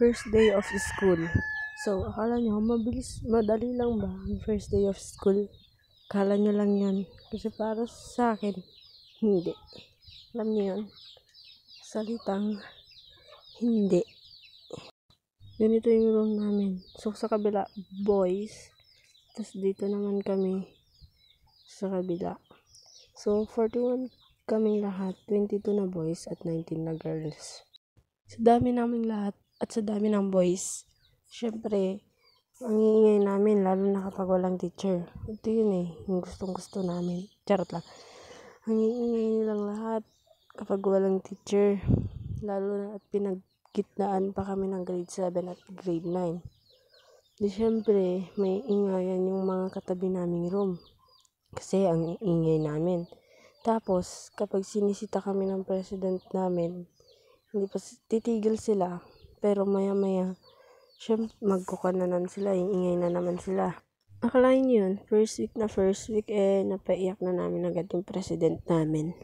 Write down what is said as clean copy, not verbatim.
First day of school. So, akala nyo, madali lang ba ang first day of school? Akala nyo lang yan. Kasi para sa akin, hindi. Alam nyo yun? Salitang hindi. Ganito yung room namin. So, sa kabila, boys. Tapos dito naman kami sa kabila. So, 41 kaming lahat. 22 na boys at 19 na girls. Sa dami naming lahat at sa dami ng boys, syempre, ang iingay namin, lalo na kapag walang teacher. Ito yun yung gustong-gusto namin. Charot lang. Ang iingay nilang lahat kapag walang teacher. Lalo na at pinagkitnaan pa kami ng grade 7 at grade 9. Di syempre, may ingayan yung mga katabi naming room. Kasi ang iingay namin. Tapos, kapag sinisita kami ng president namin, hindi pa titigil sila. Pero maya-maya, syempre, magkukananan sila, ingay na naman sila. Akalain nyo yun, first week, napaiyak na namin agad yung president namin.